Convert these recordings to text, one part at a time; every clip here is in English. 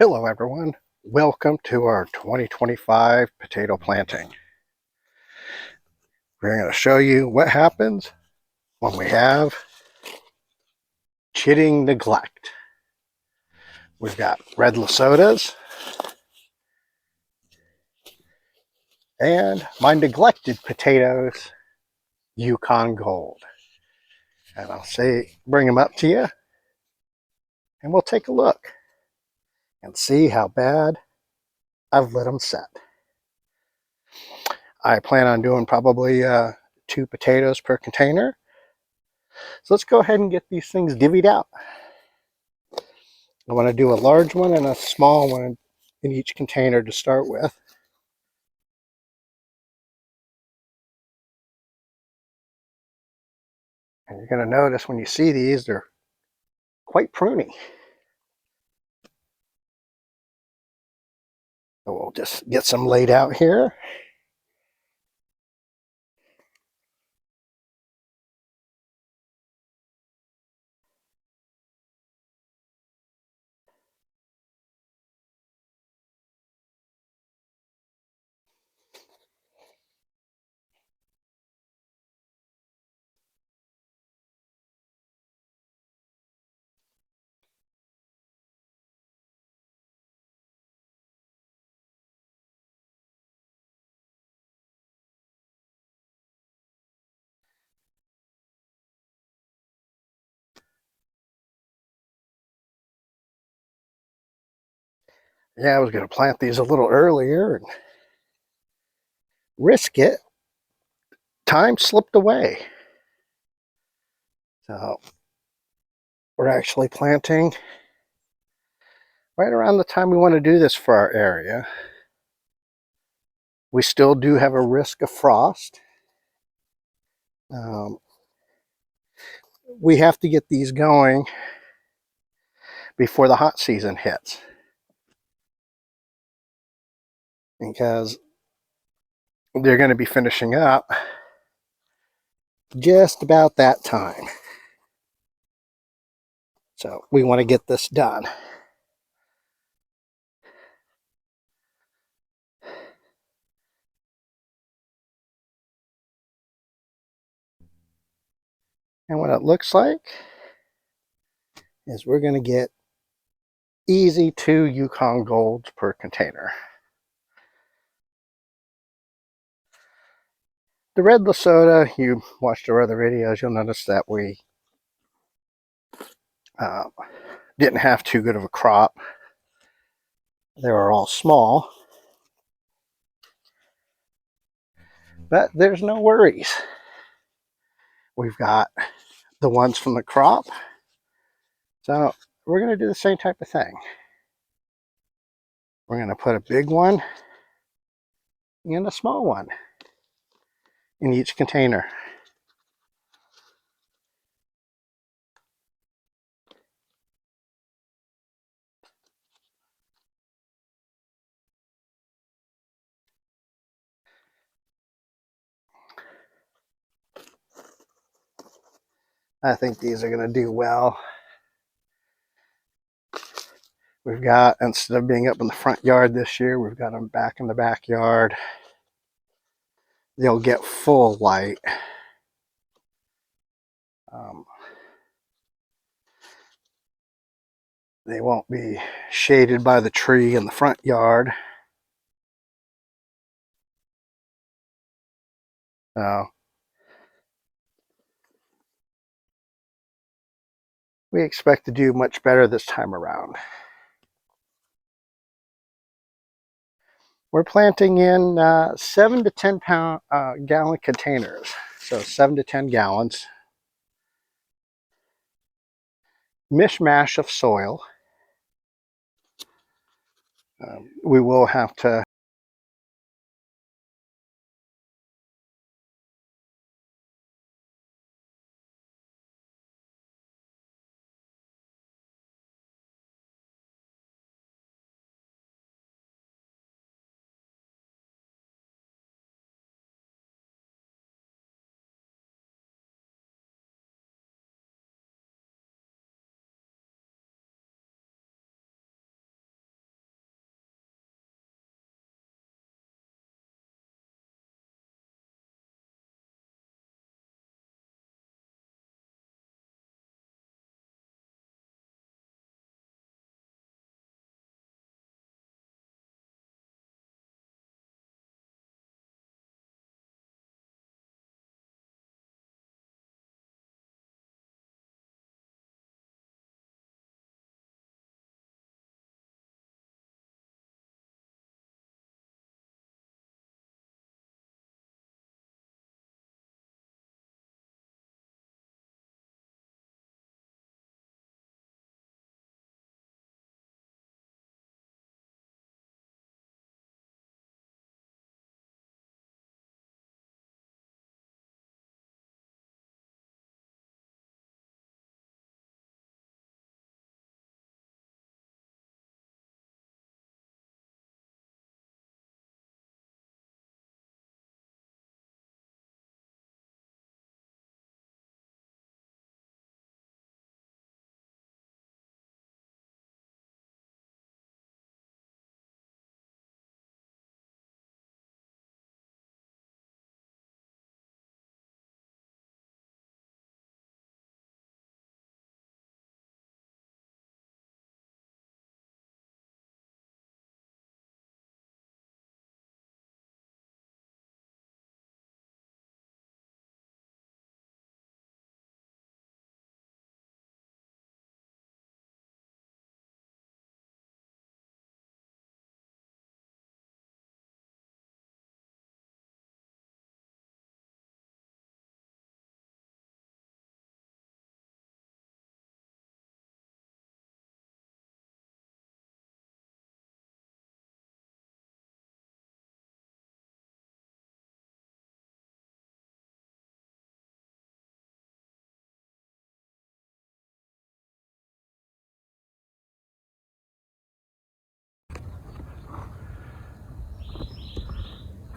Hello everyone, welcome to our 2025 potato planting. We're going to show you what happens when we have chitting neglect. We've got red Lesotas and my neglected potatoes, Yukon Gold. And I'll bring them up to you and we'll take a look and see how bad I've let them set. I plan on doing probably 2 potatoes per container. So let's go ahead and get these things divvied out. I want to do a large one and a small one in each container to start with. And you're going to notice when you see these, they're quite pruny. So we'll just get some laid out here. Yeah, I was going to plant these a little earlier and risk it. Time slipped away. So we're actually planting right around the time we want to do this for our area. We still do have a risk of frost. We have to get these going before the hot season hits, because they're going to be finishing up just about that time. So we want to get this done. And what it looks like is we're going to get easy 2 Yukon Golds per container. The red Lesota, you watched our other videos, you'll notice that we didn't have too good of a crop. They were all small. But there's no worries. We've got the ones from the crop. So we're going to do the same type of thing. We're going to put a big one and a small one in each container. I think these are going to do well. We've got, instead of being up in the front yard this year, we've got them back in the backyard. They'll get full light. They won't be shaded by the tree in the front yard. So we expect to do much better this time around. We're planting in 7 to 10 gallon containers, so 7 to 10 gallons. Mishmash of soil. We will have to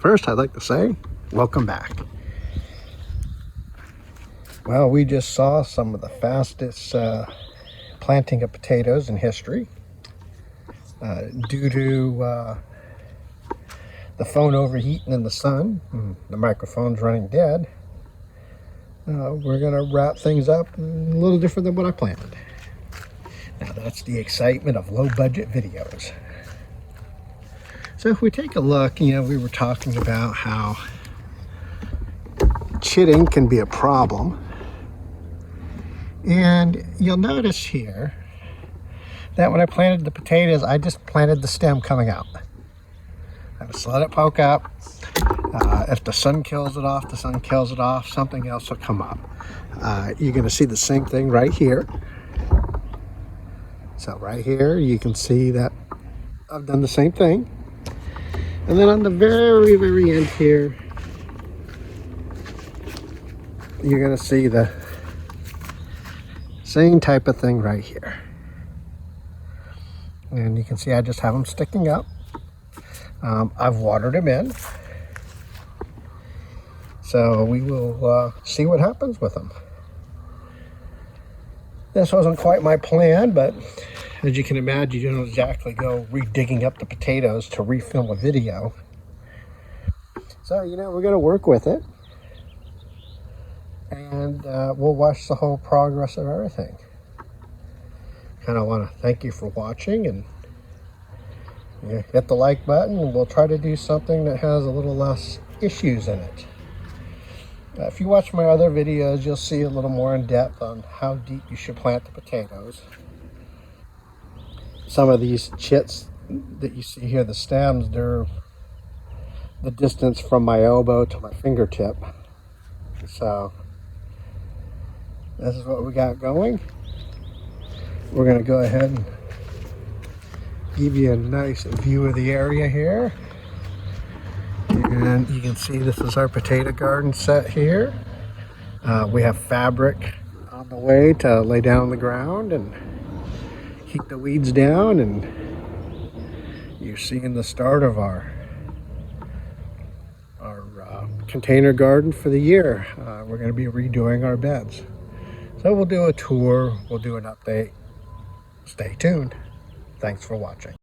First, I'd like to say, welcome back. Well, we just saw some of the fastest planting of potatoes in history. Due to the phone overheating in the sun, and the microphone's running dead, we're going to wrap things up a little different than what I planned. Now, that's the excitement of low-budget videos. So if we take a look, we were talking about how chitting can be a problem. And you'll notice here that when I planted the potatoes, I just planted the stem coming out. I just let it poke up. If the sun kills it off, the sun kills it off. Something else will come up. You're going to see the same thing right here. So right here, you can see that I've done the same thing. And then on the very, very end here, you're going to see the same type of thing right here. And you can see I just have them sticking up. I've watered them in. So we will see what happens with them. This wasn't quite my plan, but as you can imagine, you don't exactly go re-digging up the potatoes to refilm a video. So, we're going to work with it. And we'll watch the whole progress of everything. Kind of want to thank you for watching, and hit the like button, and we'll try to do something that has a little less issues in it. If you watch my other videos, you'll see a little more in depth on how deep you should plant the potatoes. Some of these chits that you see here, the stems, they're the distance from my elbow to my fingertip. So this is what we got going. We're going to go ahead and give you a nice view of the area here. And you can see this is our potato garden set here. We have fabric on the way to lay down on the ground and keep the weeds down. And you're seeing the start of our container garden for the year. We're going to be redoing our beds. So we'll do a tour, we'll do an update. Stay tuned. Thanks for watching.